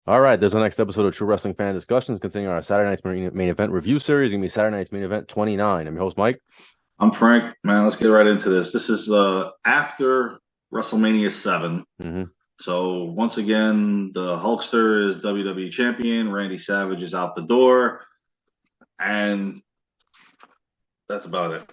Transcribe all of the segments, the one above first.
All right, there's the next episode of True Wrestling Fan Discussions, continuing our Saturday Night's main event review series. Gonna be Saturday Night's Main Event 29. I'm your host, Mike. I'm Frank. Man, let's get right into this. This is after WrestleMania 7. hmm So once again, the Hulkster is WWE champion. Randy Savage is out the door, and that's about it.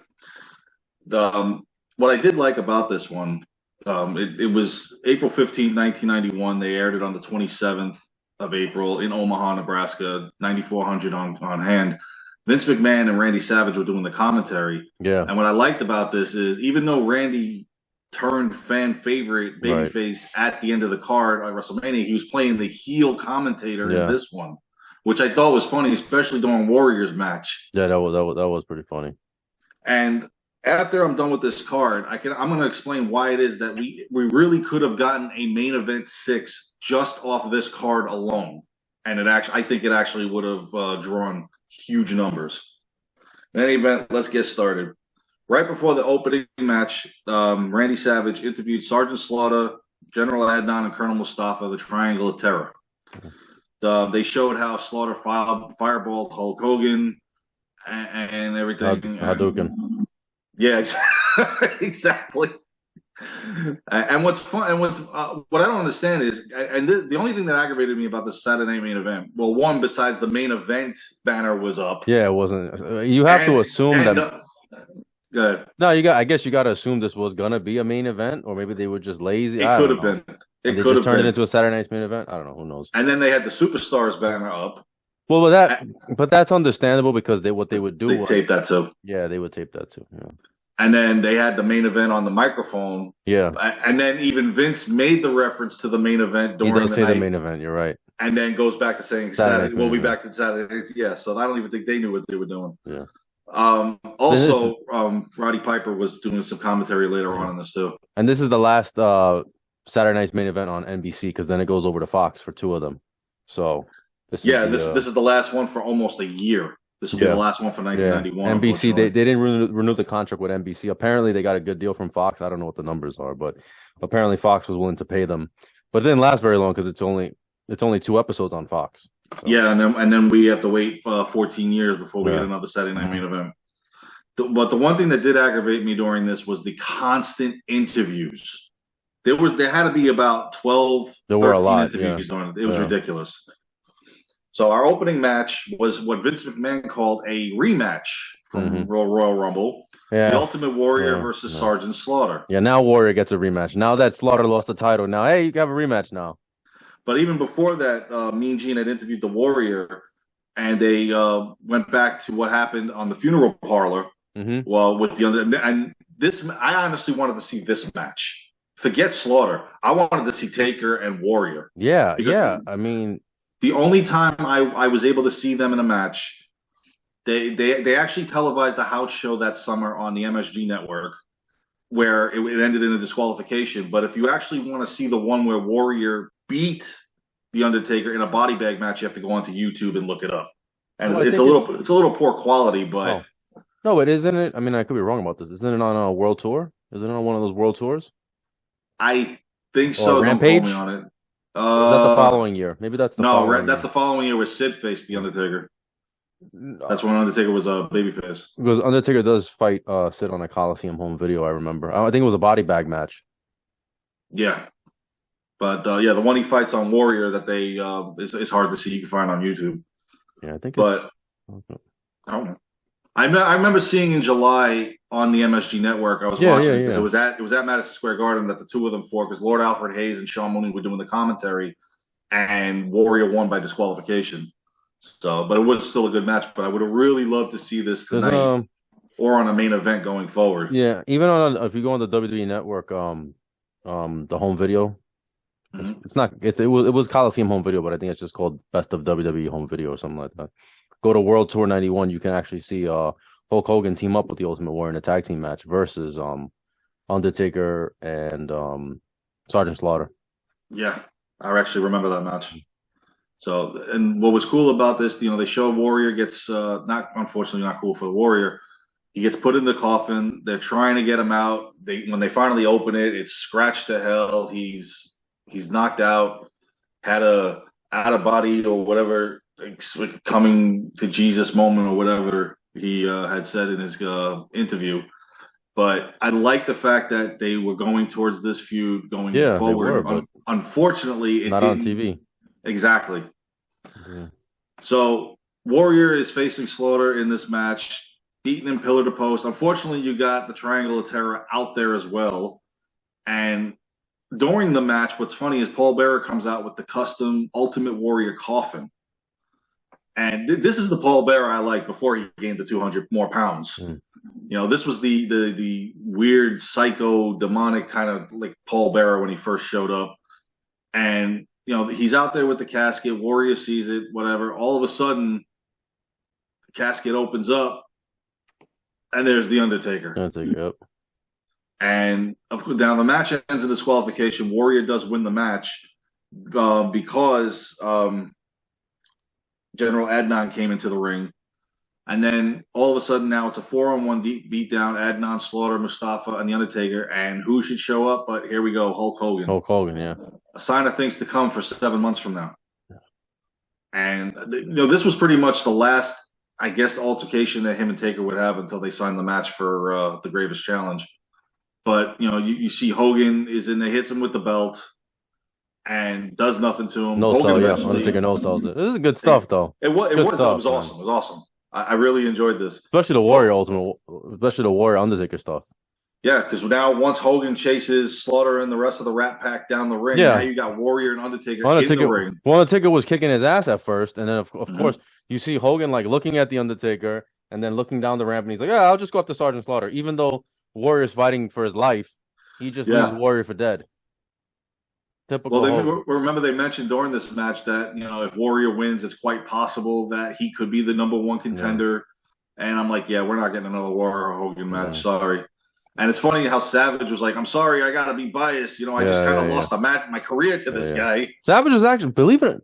The, what I did like about this one, it was April 15th, 1991. They aired it on the 27th of April in Omaha, Nebraska, 9,400 on hand. Vince McMahon and Randy Savage were doing the commentary. Yeah, And what I liked about this is even though Randy turned fan favorite right. babyface at the end of the card at WrestleMania, he was playing the heel commentator in Yeah, this one, which I thought was funny, especially during Warriors match. yeah, that was pretty funny. And after I'm done with this card, I'm going to explain why it is that we really could have gotten a main event 6 just off this card alone, and I think it actually would have drawn huge numbers. In any event, let's get started. Right before the opening match, Randy Savage interviewed Sergeant Slaughter, General Adnan, and Colonel Mustafa, the Triangle of Terror. They showed how Slaughter fireballed Hulk Hogan and everything. Hadouken. Yeah, exactly. And what's fun, and what I don't understand is, the only thing that aggravated me about the Saturday Night Main Event, well, one besides the main event banner was up. Yeah, it wasn't. You have to assume and that. Good. No, I guess you got to assume this was gonna be a main event, or maybe they were just lazy. It I could don't have know. been. And It they could just have turned it been. into a Saturday Night's Main Event. I don't know. Who knows? And then they had the Superstars banner up. Well, but that's understandable because what they would do They was, taped that too. yeah, they would tape that too. Yeah. And then they had the main event on the microphone. Yeah. And then even Vince made the reference to the main event He during does the say the night. main event. You're right. And then goes back to saying Saturday's Saturday. We'll main be event. back to Saturday. Yeah. So I don't even think they knew what they were doing. Yeah. Also, Roddy Piper was doing some commentary later on in this too. And this is the last Saturday Night's Main Event on NBC because then it goes over to Fox for 2 of them. So this is the last one for almost a year. This will be the last one for 1991. NBC, they didn't renew the contract with NBC. Apparently, they got a good deal from Fox. I don't know what the numbers are, but apparently Fox was willing to pay them. But it didn't last very long because it's only 2 episodes on Fox. So. Yeah, and then we have to wait 14 years before we get another Saturday Night Main Event. But the one thing that did aggravate me during this was the constant interviews. There had to be about 12, 13 interviews during it. It was ridiculous. So our opening match was what Vince McMahon called a rematch from Royal Rumble. Yeah. The Ultimate Warrior versus Sergeant Slaughter. Yeah, now Warrior gets a rematch. Now that Slaughter lost the title, now, hey, you have a rematch now. But even before that, Mean Gene had interviewed the Warrior, and they went back to what happened on the funeral parlor. Well, with I honestly wanted to see this match. Forget Slaughter. I wanted to see Taker and Warrior. Yeah, yeah. I mean, the only time I was able to see them in a match, they actually televised a house show that summer on the MSG network, where it ended in a disqualification. But if you actually want to see the one where Warrior beat the Undertaker in a body bag match, you have to go onto YouTube and look it up. And it's a little poor quality, but. Oh. No, it isn't it. I mean, I could be wrong about this. Isn't it on a world tour? Isn't it on one of those world tours? I think so. Rampage? Don't quote me on it. Is that the following year? Maybe that's the following year. That's the following year where Sid faced the Undertaker. That's when Undertaker was a babyface. Because Undertaker does fight Sid on a Coliseum home video. I remember. I think it was a body bag match. Yeah, but the one he fights on Warrior that they is hard to see. You can find on YouTube. Yeah, I think. But I don't know. I remember seeing in July on the MSG network. I was watching it because it was at Madison Square Garden that the 2 of them fought because Lord Alfred Hayes and Sean Mooney were doing the commentary, and Warrior won by disqualification. So, but it was still a good match. But I would have really loved to see this tonight or on a main event going forward. Yeah, even if you go on the WWE network, the home video, it was Coliseum home video, but I think it's just called Best of WWE home video or something like that. Go to World Tour 91, you can actually see Hulk Hogan team up with the Ultimate Warrior in a tag team match versus Undertaker and Sergeant Slaughter. Yeah, I actually remember that match. So, and what was cool about this, they show Warrior gets unfortunately not cool for the Warrior. He gets put in the coffin. They're trying to get him out. When they finally open it, it's scratched to hell. He's knocked out. Had a out of body or whatever, like coming to Jesus moment or whatever he had said in his interview. But I like the fact that they were going towards this feud going Yeah, they were, forward. but Unfortunately, it not on didn't TV. exactly. Yeah. So Warrior is facing Slaughter in this match, beating him pillar to post. Unfortunately, you got the Triangle of Terror out there as well. And during the match, what's funny is Paul Bearer comes out with the custom Ultimate Warrior coffin. And this is the Paul Bearer I like before he gained the 200 more pounds. Mm. You know, this was the weird psycho demonic kind of like Paul Bearer when he first showed up. And you know, he's out there with the casket, Warrior sees it, whatever. All of a sudden, the casket opens up and there's the Undertaker. Yep. And of course, now the match ends in disqualification. Warrior does win the match because General Adnan came into the ring. And then all of a sudden now it's a 4-on-1 beatdown, Adnan, Slaughter, Mustafa, and The Undertaker. And who should show up? But here we go, Hulk Hogan. Hulk Hogan, yeah. A sign of things to come for 7 months from now. And, you know, this was pretty much the last, I guess, altercation that him and Taker would have until they signed the match for the Greatest Challenge. But, you know, you see Hogan is in there, hits him with the belt, and does nothing to him. No Hogan sell, yeah. eventually- Undertaker no sells it. This is good stuff, though. It was Good stuff, awesome. It was awesome. I really enjoyed this. Especially the Warrior especially the Warrior Undertaker stuff. Yeah, because now once Hogan chases Slaughter and the rest of the Rat Pack down the ring, now you got Warrior and Undertaker in the ring. Well, Undertaker was kicking his ass at first, and then of course you see Hogan like looking at the Undertaker and then looking down the ramp, and he's like, "Yeah, I'll just go up to Sergeant Slaughter." Even though Warrior's fighting for his life, he just leaves Warrior for dead. Typical. Well, remember they mentioned during this match that, you know, if Warrior wins, it's quite possible that he could be the #1 contender. Yeah. And I'm like, yeah, we're not getting another Warrior Hogan match. Yeah. Sorry. And it's funny how Savage was like, I'm sorry, I got to be biased. You know, I just kind of lost my career to this guy. Savage was actually, believe it,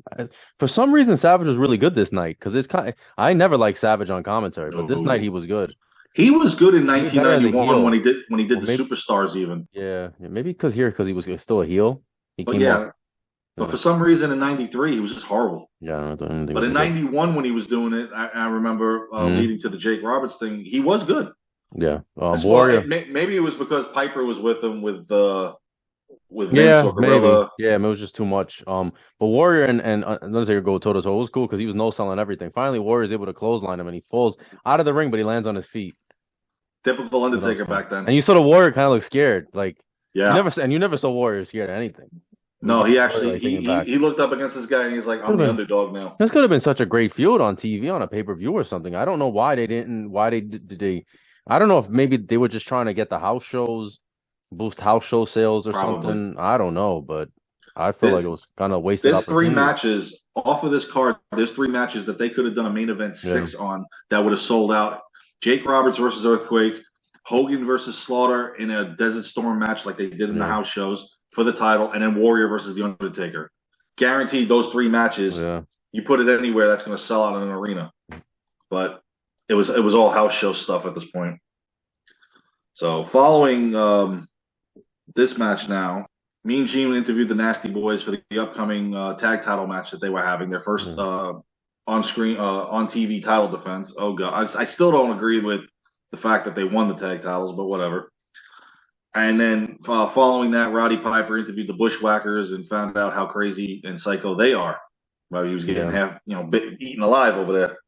for some reason, Savage was really good this night. Because it's I never liked Savage on commentary, but this night he was good. He was good in 1991 when he did the Superstars even. Yeah, maybe because he was still a heel. But for some reason in '93 he was just horrible. Yeah, but in '91 when he was doing it, I remember leading to the Jake Roberts thing. He was good. Yeah, Warrior. Maybe it was because Piper was with him with Vince or Gorilla. Yeah, it was just too much. But Warrior and Undertaker go toe to toe. It was cool because he was no selling everything. Finally, Warrior's able to clothesline him, and he falls out of the ring, but he lands on his feet. Typical Undertaker back then. And you saw the Warrior kind of look scared, like. Yeah. You never saw Warrior scared of anything. No, he actually he looked up against this guy and he's like, I'm the underdog now. This could have been such a great feud on TV on a pay-per-view or something. I don't know why they didn't. I don't know if maybe they were just trying to get the house shows, boost house show sales or something. I don't know, but I feel like it was kind of wasted. There's 3 matches off of this card. There's 3 matches that they could have done a main event 6 on that would have sold out. Jake Roberts versus Earthquake. Hogan versus Slaughter in a Desert Storm match like they did in the house shows for the title, and then Warrior versus The Undertaker. Guaranteed those 3 matches. Yeah. You put it anywhere, that's going to sell out in an arena. But it was all house show stuff at this point. So following this match now, Mean Gene interviewed the Nasty Boys for the upcoming tag title match that they were having, their first on-screen, on TV title defense. Oh, God. I still don't agree with the fact that they won the tag titles, but whatever. And then following that, Roddy Piper interviewed the Bushwhackers and found out how crazy and psycho they are. Well, he was getting eaten alive over there.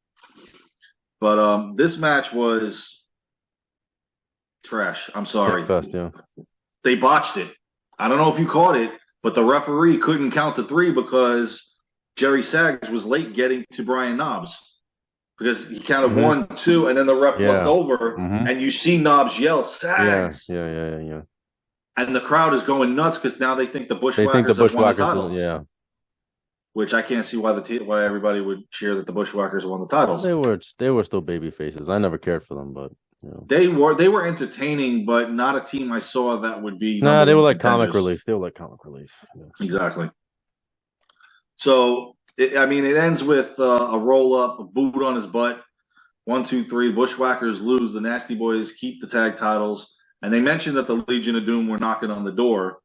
But this match was trash. I'm sorry. They botched it. I don't know if you caught it, but the referee couldn't count to 3 because Jerry Sags was late getting to Brian Knobbs. Because he counted 1, 2, and then the ref looked over, and you see Knobbs yell, Sags! Yeah. And the crowd is going nuts because now they think the Bushwhackers have won the titles. Yeah. Which I can't see why why everybody would cheer that the Bushwhackers won the titles. They were still baby faces. I never cared for them, but you know. They were entertaining, but not a team I saw that would be. Nah, they were like comic relief. Yeah. Exactly. So. It ends with a roll-up, a boot on his butt. 1, 2, 3. Bushwhackers lose. The Nasty Boys keep the tag titles. And they mentioned that the Legion of Doom were knocking on the door.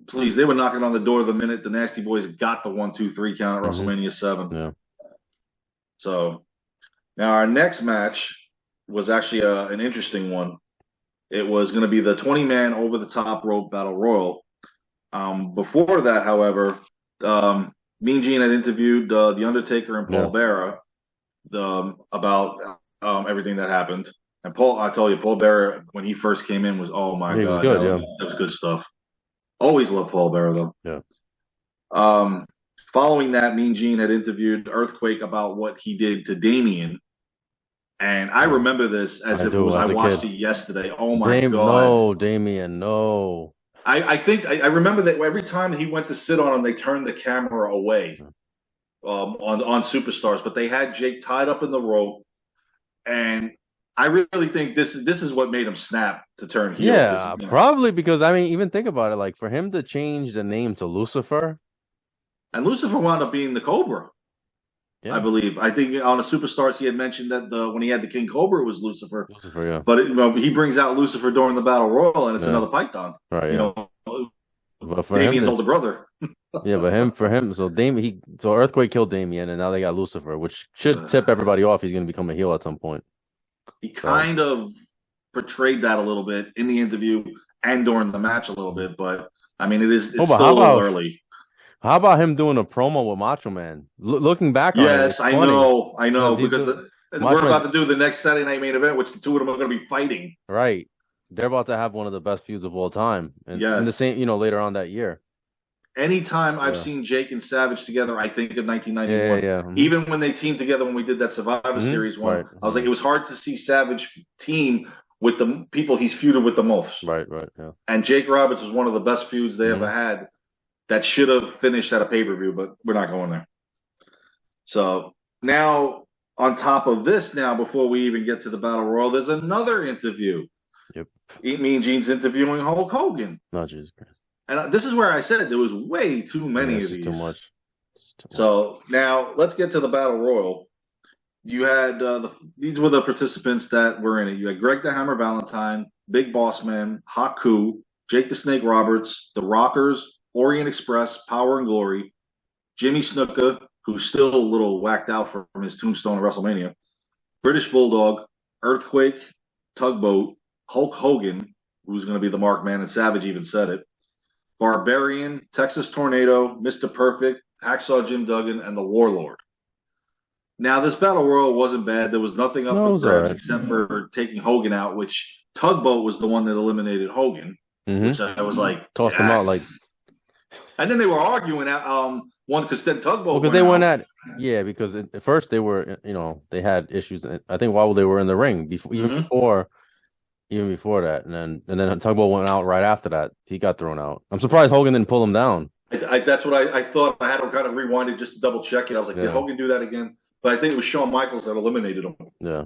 Please, they were knocking on the door the minute the Nasty Boys got the 1-2-3 count at Mm-hmm. WrestleMania 7. Yeah. So now our next match was actually an interesting one. It was going to be the 20-man over the top rope battle royal. Before that, however, Mean Gene had interviewed The Undertaker and Paul Bearer about everything that happened. And Paul, I tell you, Paul Bearer, when he first came in, was, oh my God, he was good, that was good stuff. Always loved Paul Bearer, though. Yeah. Following that, Mean Gene had interviewed Earthquake about what he did to Damien. And I remember this as if it was I watched it yesterday. Oh my God. No, Damien, no. I think I remember that every time he went to sit on him, they turned the camera away on Superstars, but they had Jake tied up in the rope, and I really think this is what made him snap to turn heel. Yeah, probably because I mean, even think about it, like for him to change the name to Lucifer, and Lucifer wound up being the Cobra. Yeah. I believe. I think on the Superstars he had mentioned that when he had the King Cobra, it was Lucifer. Yeah. But he brings out Lucifer during the Battle Royal, and it's another Python. Right. You know, Damien's older brother. Yeah, but for him, so Earthquake killed Damien, and now they got Lucifer, which should tip everybody off. He's going to become a heel at some point. He kind of portrayed that a little bit in the interview and during the match a little bit, but I mean, it's still a little early. How about him doing a promo with Macho Man? Looking back on it, yes, I know, because we're about to do the next Saturday Night Main Event, which the two of them are going to be fighting. Right, they're about to have one of the best feuds of all time, and the same, later on that year. Anytime I've seen Jake and Savage together, I think of 1991. Yeah. Even when they teamed together when we did that Survivor Series one, I was like, it was hard to see Savage team with the people he's feuded with the most. Right, yeah. And Jake Roberts was one of the best feuds they ever had. That should have finished at a pay-per-view, but we're not going there. So now, on top of this, before we even get to the Battle Royal, there's another interview. Yep. Mean Gene's interviewing Hulk Hogan. No, Jesus Christ. And this is where I said there was way too many of these. Too much. So now let's get to the Battle Royal. You had these were the participants that were in it. You had Greg the Hammer Valentine, Big Boss Man, Haku, Jake the Snake Roberts, the Rockers, Orient Express, Power and Glory, Jimmy Snuka, who's still a little whacked out from his tombstone at WrestleMania, British Bulldog, Earthquake, Tugboat, Hulk Hogan, who's going to be the Mark Man, and Savage even said it, Barbarian, Texas Tornado, Mr. Perfect, Hacksaw Jim Duggan, and the Warlord. Now, this Battle Royal wasn't bad. There was nothing up for grabs except for taking Hogan out, which Tugboat was the one that eliminated Hogan, which I was like, tossed him out like. And then they were arguing one because then Tugboat. Because they went at because at first they were they had issues. I think while they were in the ring even before that, and then Tugboat went out right after that. He got thrown out. I'm surprised Hogan didn't pull him down. That's what I thought. I had to kind of rewind it just to double check it. I was like, did Hogan do that again? But I think it was Shawn Michaels that eliminated him. Yeah.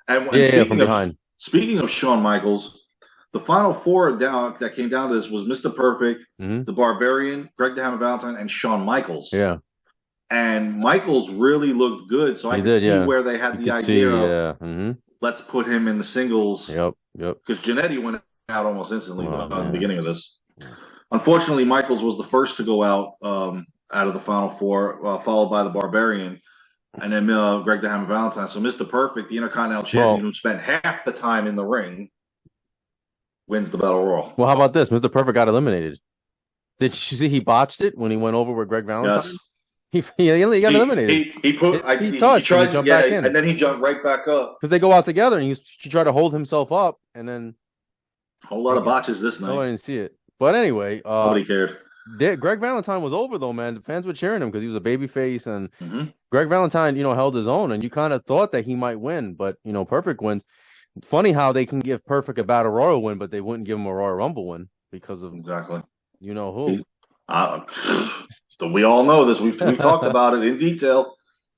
And from behind. Speaking of Shawn Michaels. The final four that came down to this was Mr. Perfect, the Barbarian, Greg the Hammer Valentine, and Shawn Michaels. Yeah. And Michaels really looked good, so I could see where they had the idea of let's put him in the singles. Yep. Because Jannetty went out almost instantly at the beginning of this. Unfortunately, Michaels was the first to go out of the final four, followed by the Barbarian, and then Greg the Hammer Valentine. So Mr. Perfect, the Intercontinental Champion, who spent half the time in the ring, wins the Battle Royal. Well, how about this? Mr. Perfect got eliminated. Did you see he botched it when he went over with Greg Valentine? Yes. He got eliminated. He tried to jump back in. And then he jumped right back up. Because they go out together, and he tried to hold himself up, and then... A whole lot of botches this night. No, I didn't see it. But anyway... Nobody cared. Greg Valentine was over, though, man. The fans were cheering him because he was a babyface, and Greg Valentine, held his own, and you kind of thought that he might win, but, Perfect wins. Funny how they can give Perfect a Battle Royal win, but they wouldn't give him a Royal Rumble win because of you know who. We all know this. We've talked about it in detail.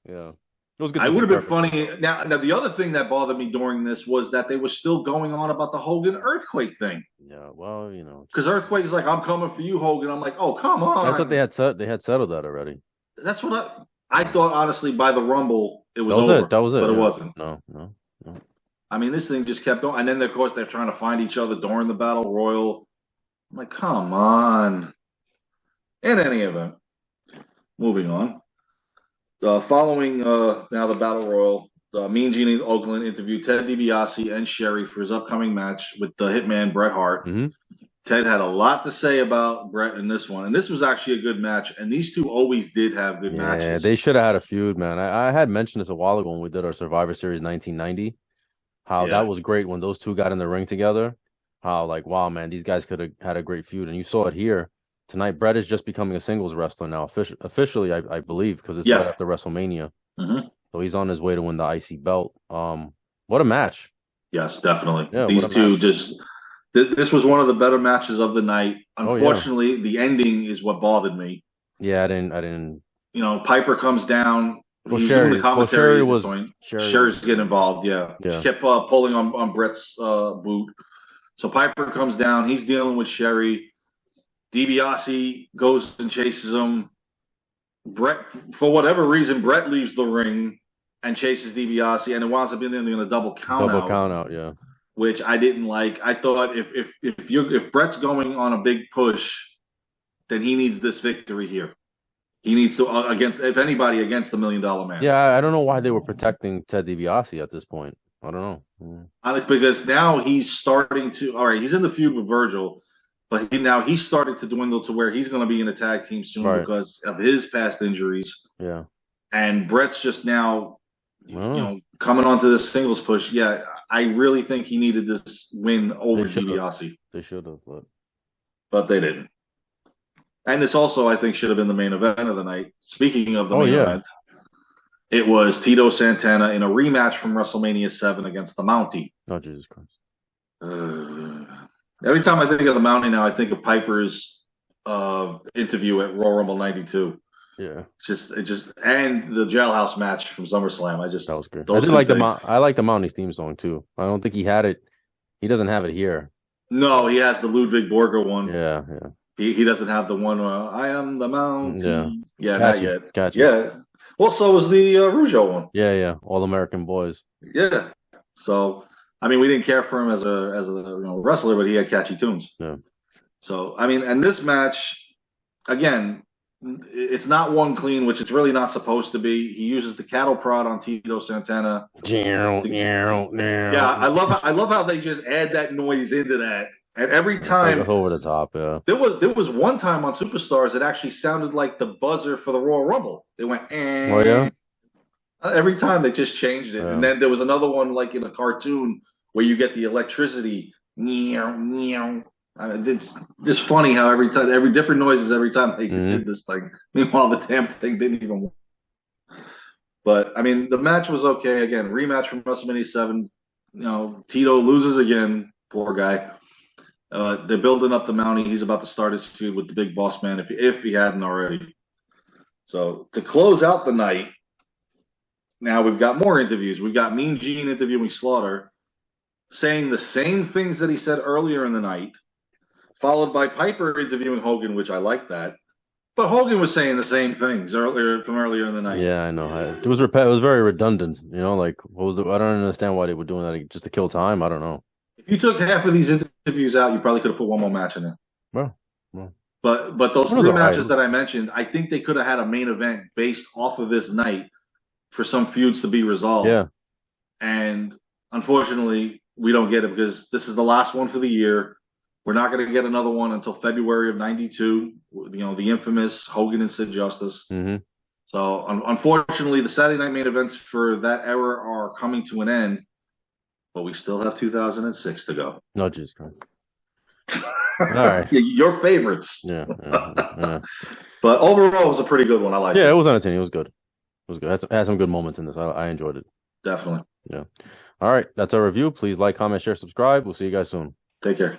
Yeah, it was good. I would have been funny. Now the other thing that bothered me during this was that they were still going on about the Hogan Earthquake thing. Yeah, well, because Earthquake is like, I'm coming for you, Hogan. I'm like, oh, come on. I thought they had settled that already. That's what I thought. Honestly, by the Rumble, it was over. That was it. But it wasn't. No. I mean, this thing just kept going. And then, of course, they're trying to find each other during the Battle Royal. I'm like, come on. In any event, moving on. Following now the Battle Royal, Mean Gene in Oakland interviewed Ted DiBiase and Sherry for his upcoming match with the Hitman Bret Hart. Mm-hmm. Ted had a lot to say about Bret in this one, and this was actually a good match. And these two always did have good matches. Yeah, they should have had a feud, man. I had mentioned this a while ago when we did our Survivor Series 1990. How that was great when those two got in the ring together. How like, wow, man, these guys could have had a great feud, and you saw it here tonight. Bret is just becoming a singles wrestler now, officially, I believe, because it's right after WrestleMania. Mm-hmm. So he's on his way to win the IC belt. What a match! Yes, definitely. Yeah, these two just. This was one of the better matches of the night. Unfortunately, the ending is what bothered me. Yeah, I didn't. You know, Piper comes down. Well, Sherry's getting involved. Yeah. She kept pulling on Bret's boot. So Piper comes down. He's dealing with Sherry. DiBiase goes and chases him. Bret, for whatever reason, Bret leaves the ring and chases DiBiase, and it winds up being a double count out. Yeah. Which I didn't like. I thought if Bret's going on a big push, then he needs this victory here. He needs to against the $1 Million Man. Yeah, I don't know why they were protecting Ted DiBiase at this point. I don't know. Because now he's starting to. All right, he's in the feud with Virgil, but now he's starting to dwindle to where he's going to be in a tag team soon because of his past injuries. Yeah, and Bret's just now, coming onto this singles push. Yeah, I really think he needed this win over DiBiase. They should have, but they didn't. And this also, I think, should have been the main event of the night. Speaking of the main event, it was Tito Santana in a rematch from WrestleMania 7 against the Mountie. Oh, Jesus Christ. Every time I think of the Mountie now, I think of Piper's interview at Royal Rumble 92. Yeah. And the Jailhouse match from SummerSlam. That was good. I like the Mountie's theme song, too. I don't think he had it. He doesn't have it here. No, he has the Ludwig Borger one. Yeah. He doesn't have the one I am the Mountie. Yeah, not yet. It's catchy. Yeah. Well, so was the Rougeau one. Yeah. All American Boys. Yeah. So, I mean, we didn't care for him as a wrestler, but he had catchy tunes. Yeah. So, I mean, and this match, again, it's not one clean, which it's really not supposed to be. He uses the cattle prod on Tito Santana. Yeah, I love how they just add that noise into that. And every time over the top, yeah. There was one time on Superstars it actually sounded like the buzzer for the Royal Rumble. It went Oh yeah. Every time they just changed it. Yeah. And then there was another one like in a cartoon where you get the electricity. It's just funny how every different noises every time they did this thing. Meanwhile, the damn thing didn't even work. But I mean, the match was okay. Again, rematch from WrestleMania 7. Tito loses again. Poor guy. They're building up the Mountie. He's about to start his feud with the Big Boss Man if he hadn't already. So to close out the night, now we've got more interviews. We've got Mean Gene interviewing Slaughter, saying the same things that he said earlier in the night, followed by Piper interviewing Hogan, which I like that. But Hogan was saying the same things earlier in the night. Yeah, I know. It was very redundant. What was I don't understand why they were doing that just to kill time. I don't know. If you took half of these interviews out, you probably could have put one more match in there. Well. But those three matches that I mentioned, I think they could have had a main event based off of this night for some feuds to be resolved. Yeah. And unfortunately, we don't get it because this is the last one for the year. We're not going to get another one until February of '92. The infamous Hogan and Sid Justice. Mm-hmm. So unfortunately, the Saturday night main events for that era are coming to an end. But we still have 2006 to go. No, Jesus Christ. All right. Your favorites. Yeah. But overall, it was a pretty good one. I liked it. Yeah, it was entertaining. It was good. It had some good moments in this. I enjoyed it. Definitely. Yeah. All right. That's our review. Please like, comment, share, subscribe. We'll see you guys soon. Take care.